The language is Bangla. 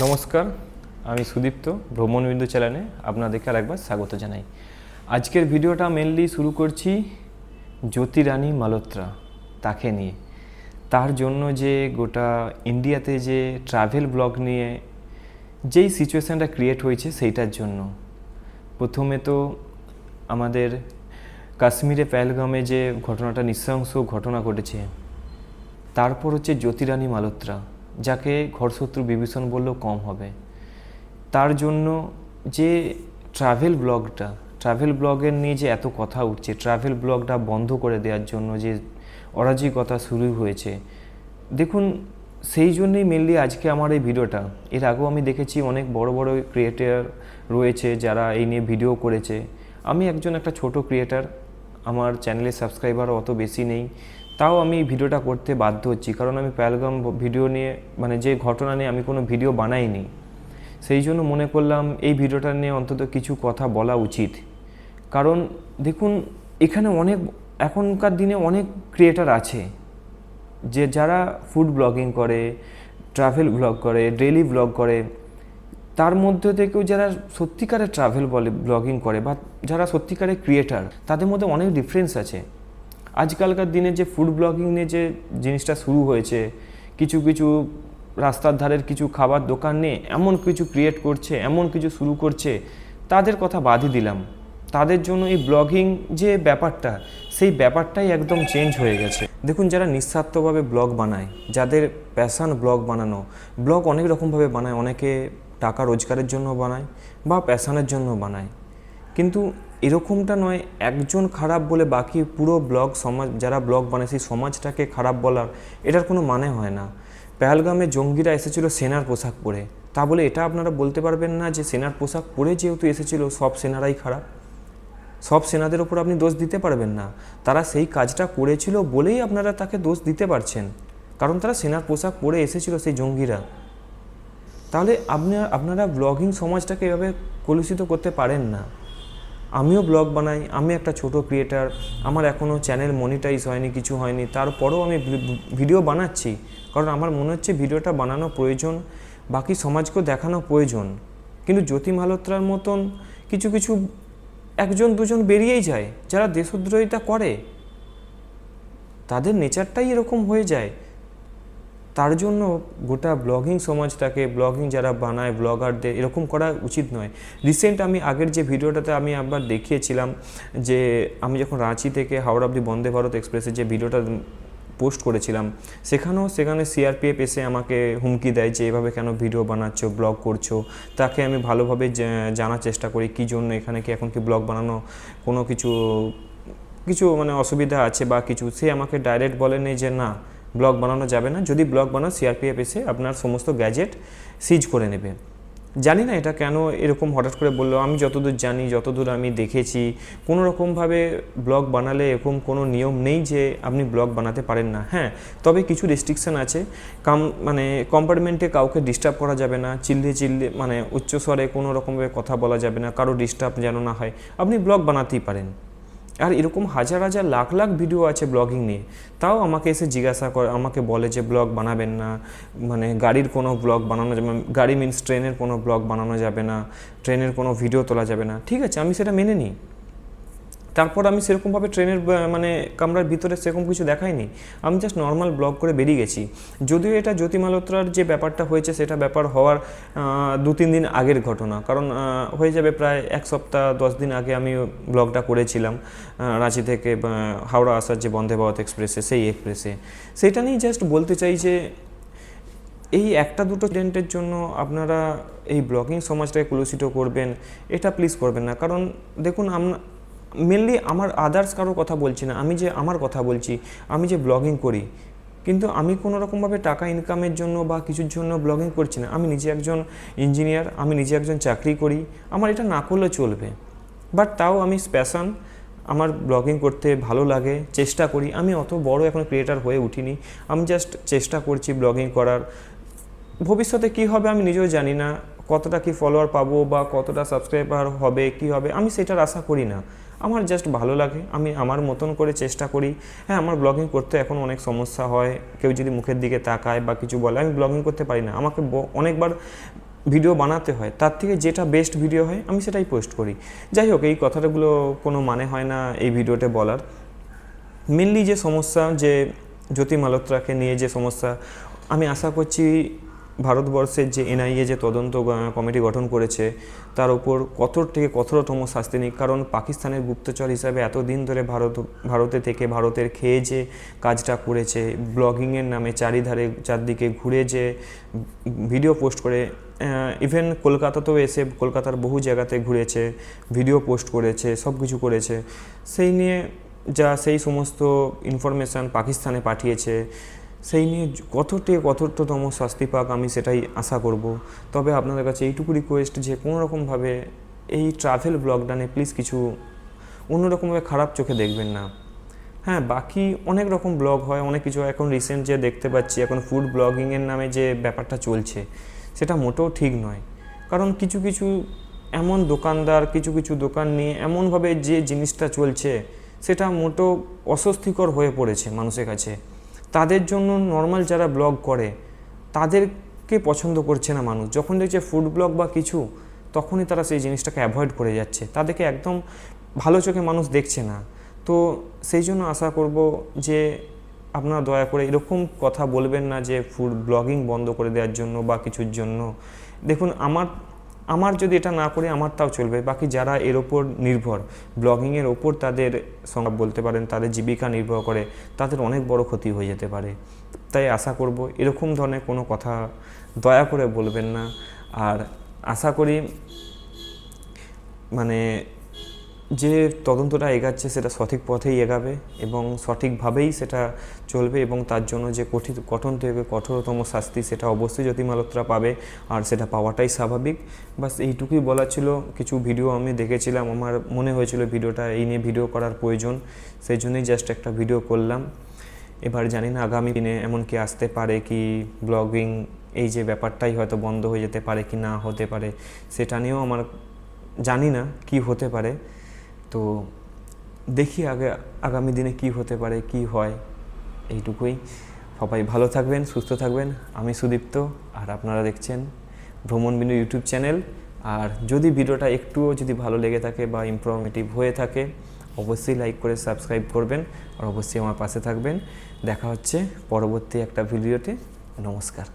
নমস্কার, আমি সুদীপ্ত ভ্রমণবিন্দু চ্যানেলে আপনাদেরকে আরেকবার স্বাগত জানাই। আজকের ভিডিওটা মেনলি শুরু করছি জ্যোতি রানী মালহোত্রা তাকে নিয়ে। তার জন্য যে গোটা ইন্ডিয়াতে যে ট্রাভেল ব্লগ নিয়ে যেই সিচুয়েশানটা ক্রিয়েট হয়েছে সেইটার জন্য। প্রথমে তো আমাদের কাশ্মীরে পেহেলগামে যে ঘটনাটা নৃশংস ঘটনা ঘটেছে, তারপর হচ্ছে জ্যোতি রানী মালহোত্রা, যাকে ঘরশত্রু বিভীষণ বললেও কম হবে। তার জন্য যে ট্রাভেল ব্লগের নিয়ে যে এত কথা উঠছে, ট্রাভেল ব্লগটা বন্ধ করে দেওয়ার জন্য যে অরাজকতা শুরু হয়েছে, দেখুন সেই জন্যই মেনলি আজকে আমার এই ভিডিওটা। এর আগেও আমি দেখেছি অনেক বড় বড় ক্রিয়েটার রয়েছে যারা এই নিয়ে ভিডিও করেছে। আমি একটা ছোট ক্রিয়েটার, আমার চ্যানেলের সাবস্ক্রাইবারও অত বেশি নেই, তাও আমি ভিডিওটা করতে বাধ্য হচ্ছি, কারণ আমি পেহেলগাম ভিডিও নিয়ে যে ঘটনা নিয়ে আমি কোনো ভিডিও বানাইনি। সেই জন্য মনে করলাম এই ভিডিওটা নিয়ে অন্তত কিছু কথা বলা উচিত। কারণ দেখুন, এখানে এখনকার দিনে অনেক ক্রিয়েটার আছে যারা ফুড ব্লগিং করে, ট্রাভেল ব্লগ করে, ডেইলি ব্লগ করে। তার মধ্যে থেকেও যারা সত্যিকারের ট্রাভেল ব্লগিং করে বা যারা সত্যিকারের ক্রিয়েটার, তাদের মধ্যে অনেক ডিফারেন্স আছে। আজকালকার দিনে যে ফুড ব্লগিং নিয়ে যে জিনিসটা শুরু হয়েছে, কিছু রাস্তার ধারের কিছু খাবার দোকান নিয়ে এমন কিছু ক্রিয়েট করছে, এমন কিছু শুরু করছে, তাদের কথা বাদই দিলাম। তাদের জন্য এই ব্লগিং যে ব্যাপারটা, সেই ব্যাপারটাই একদম চেঞ্জ হয়ে গেছে। দেখুন, যারা নিঃস্বার্থভাবে ব্লগ বানায়, যাদের প্যাশান ব্লগ বানানো, ব্লগ অনেক রকমভাবে বানায়। অনেকে টাকা রোজগারের জন্য বানায় বা প্যাশানের জন্য বানায়, কিন্তু এরকমটা নয় একজন খারাপ বলে বাকি পুরো ব্লগ সমাজ, যারা ব্লগ বানায় সেই সমাজটাকে খারাপ বলার এটার কোনো মানে হয় না। পেহেলগামে জঙ্গিরা এসেছিল সেনার পোশাক পরে, তা বলে এটা আপনারা বলতে পারবেন না যে সেনার পোশাক পরে যেহেতু এসেছিল সব সেনারাই খারাপ। সব সেনাদের ওপর আপনি দোষ দিতে পারবেন না। তারা সেই কাজটা করেছিল বলেই আপনারা তাকে দোষ দিতে পারছেন, কারণ তারা সেনার পোশাক পরে এসেছিল সেই জঙ্গিরা। তাহলে আপনারা ব্লগিং সমাজটাকে এভাবে কলুষিত করতে পারেন না। আমিও ব্লগ বানাই, আমি একটা ছোট ক্রিয়েটার, আমার এখনও চ্যানেল মনিটাইজ হয়নি, কিছু হয়নি, তারপরেও আমি ভিডিও বানাচ্ছি, কারণ আমার মনে হচ্ছে ভিডিওটা বানানো প্রয়োজন, বাকি সমাজকেও দেখানো প্রয়োজন। কিন্তু জ্যোতি মালহোত্রার মতন কিছু একজন দুজন বেরিয়েই যায় যারা দেশদ্রোহিতা করে, তাদের নেচারটাই এরকম হয়ে যায়। তার জন্য গোটা ব্লগিং সমাজটাকে, ব্লগিং যারা বানায় ব্লগারদের এরকম করা উচিত নয়। রিসেন্ট আমি আগের যে ভিডিওটাতে আমি একবার দেখিয়েছিলাম যে আমি যখন রাঁচি থেকে হাওড়া অবধি বন্দে ভারত এক্সপ্রেসের যে ভিডিওটা পোস্ট করেছিলাম, সেখানে সিআরপিএফ এসে আমাকে হুমকি দেয় যে এভাবে কেন ভিডিও বানাচ্ছো, ব্লগ করছো। তাকে আমি ভালোভাবে জানার চেষ্টা করি কী জন্য এখানে কি এখন কি ব্লগ বানানো কোনো কিছু অসুবিধা আছে বা কিছু। সে আমাকে ডাইরেক্ট বলেনি যে না, ব্লগ বানানো যাবে না, যদি ব্লগ বানাও সিআরপিএফ এসে আপনার সমস্ত গ্যাজেট সিজ করে নেবে। জানি না এটা কেন এরকম হঠাৎ করে বললো। আমি যতদূর জানি, যতদূর আমি দেখেছি, কোনো রকমভাবে ব্লগ বানালে এরকম কোনো নিয়ম নেই যে আপনি ব্লগ বানাতে পারেন না। হ্যাঁ, তবে কিছু রেস্ট্রিকশান আছে। কম্পার্টমেন্টে কাউকে ডিস্টার্ব করা যাবে না, চিল্লে উচ্চস্বরে কোনো রকমভাবে কথা বলা যাবে না, কারো ডিস্টার্ব যেন না হয়, আপনি ব্লগ বানাতেই পারেন। আর এরকম হাজার লাখ ভিডিও আছে ব্লগিং নিয়ে, তাও আমাকে এসে জিজ্ঞাসা করে, আমাকে বলে যে ব্লগ বানাবেন না, গাড়ির কোনো ব্লগ বানানো যাবে না, গাড়ি মিনস ট্রেনের কোনো ব্লগ বানানো যাবে না, ট্রেনের কোনো ভিডিও তোলা যাবে না। ঠিক আছে, আমি সেটা মেনে নিই। তারপর আমি সেরকমভাবে ট্রেনের কামরার ভিতরে সেরকম কিছু দেখাইনি, আমি জাস্ট নর্মাল ব্লগ করে বেরিয়ে গেছি। যদিও এটা জ্যোতি মালহোত্রার যে ব্যাপারটা হয়েছে সেটা ব্যাপার হওয়ার 2-3 দিন আগের ঘটনা, কারণ হয়ে যাবে প্রায় 1 সপ্তাহ 10 দিন আগে আমি ব্লগটা করেছিলাম রাঁচি থেকে হাওড়া আসার যে বন্দে ভারত এক্সপ্রেসে, সেই এক্সপ্রেসে। সেইটা নিয়েই জাস্ট বলতে চাই যে এই 1-2 ইনসিডেন্টের জন্য আপনারা এই ব্লগিং সমাজটাকে কলুষিত করবেন, এটা প্লিজ করবেন না। কারণ দেখুন, মেনলি আমার আদার্স কারোর কথা বলছি না, আমার কথা বলছি। আমি যে ব্লগিং করি, কিন্তু আমি কোনো রকমভাবে টাকা ইনকামের জন্য বা কিছুর জন্য ব্লগিং করছি না। আমি নিজে একজন ইঞ্জিনিয়ার, আমি নিজে একজন চাকরি করি, আমার এটা না করলে চলবে। বাট তাও আমি প্যাশান, আমার ব্লগিং করতে ভালো লাগে, চেষ্টা করি। আমি অত বড় এখন ক্রিয়েটার হয়ে উঠিনি, আমি জাস্ট চেষ্টা করছি ব্লগিং করার। ভবিষ্যতে কী হবে আমি নিজেও জানি না, কতটা কি ফলোয়ার পাবো বা কতটা সাবস্ক্রাইবার হবে, কী হবে আমি সেটার আশা করি না। আমার জাস্ট ভালো লাগে, আমি আমার মতন করে চেষ্টা করি। হ্যাঁ, আমার ব্লগিং করতে এখন অনেক সমস্যা হয়, কেউ যদি মুখের দিকে তাকায় বা কিছু বলে, আমি ব্লগিং করতে পারি না। আমাকে অনেকবার ভিডিও বানাতে হয় তার থেকে যেটা বেস্ট ভিডিও হয় আমি সেটাই পোস্ট করি। যাই হোক, এই কথাগুলো কোনো মানে হয় না এই ভিডিওতে বলার। মেনলি যে সমস্যা, যে জ্যোতি মালহোত্রাকে নিয়ে যে সমস্যা, আমি আশা করছি ভারতবর্ষের যে এনআইএ যে তদন্ত কমিটি গঠন করেছে তার উপর কঠোর থেকে কঠোরতম শাস্তি নিক। কারণ পাকিস্তানের গুপ্তচর হিসাবে এতদিন ধরে ভারতে থেকে ভারতের খেয়ে যে কাজটা করেছে, ব্লগিংয়ের নামে চারদিকে ঘুরে যে ভিডিও পোস্ট করে, ইভেন কলকাতাতেও এসে কলকাতার বহু জায়গাতে ঘুরেছে, ভিডিও পোস্ট করেছে, সব কিছু করেছে, সেই নিয়ে সেই সমস্ত ইনফরমেশান পাকিস্তানে পাঠিয়েছে, সেই নিয়ে কঠোর থেকে কঠোরতম শাস্তি পাক, আমি সেটাই আশা করব। তবে আপনাদের কাছে এইটুকু রিকোয়েস্ট যে কোনোরকমভাবে এই ট্রাভেল ব্লগটা নিয়ে প্লিজ কিছু অন্যরকমভাবে খারাপ চোখে দেখবেন না। হ্যাঁ, বাকি অনেক রকম ব্লগ হয়, অনেক কিছু হয়। এখন রিসেন্ট যে দেখতে পাচ্ছি এখন ফুড ব্লগিংয়ের নামে যে ব্যাপারটা চলছে সেটা মোটেও ঠিক নয়। কারণ কিছু কিছু এমন দোকানদার, কিছু কিছু দোকান নিয়ে এমনভাবে যে জিনিসটা চলছে সেটা মোটেও অস্বস্তিকর হয়ে পড়েছে মানুষের কাছে। তাদের জন্য নর্মাল যারা ব্লগ করে তাদেরকে পছন্দ করছে না মানুষ। যখন দেখছে ফুড ব্লগ বা কিছু, তখনই তারা সেই জিনিসটাকে অ্যাভয়েড করে যাচ্ছে, তাদেরকে একদম ভালো চোখে মানুষ দেখছে না। তো সেই জন্য আশা করব যে আপনারা দয়া করে এরকম কথা বলবেন না যে ফুড ব্লগিং বন্ধ করে দেওয়ার জন্য বা কিছুর জন্য। দেখুন, আমার যদি এটা না করি আমার তাও চলবে, বাকি যারা এর ওপর নির্ভর, ব্লগিংয়ের ওপর তাদের সংলাপ বলতে পারেন, তাদের জীবিকা নির্ভর করে, তাদের অনেক বড় ক্ষতি হয়ে যেতে পারে। তাই আশা করব এরকম ধরনের কোনো কথা দয়া করে বলবেন না। আর আশা করি মানে যে তদন্তটা এগাচ্ছে সেটা সঠিক পথেই এগাবে এবং সঠিকভাবেই সেটা চলবে, এবং তার জন্য যে কঠোর থেকে কঠোরতম শাস্তি সেটা অবশ্যই জ্যোতি মালহোত্রা পাবে, আর সেটা পাওয়াটাই স্বাভাবিক। বাস এইটুকুই বলা ছিল। কিছু ভিডিও আমি দেখেছিলাম, আমার মনে হয়েছিল ভিডিওটা এই নিয়ে ভিডিও করার প্রয়োজন, সেই জন্যই জাস্ট একটা ভিডিও করলাম। এবার জানি না আগামী দিনে এমন কি আসতে পারে কি ব্লগিং এই যে ব্যাপারটাই হয়তো বন্ধ হয়ে যেতে পারে কি না হতে পারে, সেটা নিয়েও আমার জানি না কি হতে পারে। তো দেখি আগামী দিনে কি হতে পারে, কি হয়, এইটুকুই। সবাই ভালো থাকবেন, সুস্থ থাকবেন। আমি সুদীপ্ত, আর আপনারা দেখছেন ভ্রমণবিন্দু ইউটিউব চ্যানেল। আর যদি ভিডিওটা একটুও যদি ভালো লেগে থাকে বা ইনফরমেটিভ হয়ে থাকে, অবশ্যই লাইক করে সাবস্ক্রাইব করবেন, আর অবশ্যই আমার পাশে থাকবেন। দেখা হচ্ছে পরবর্তী একটা ভিডিওতে। নমস্কার।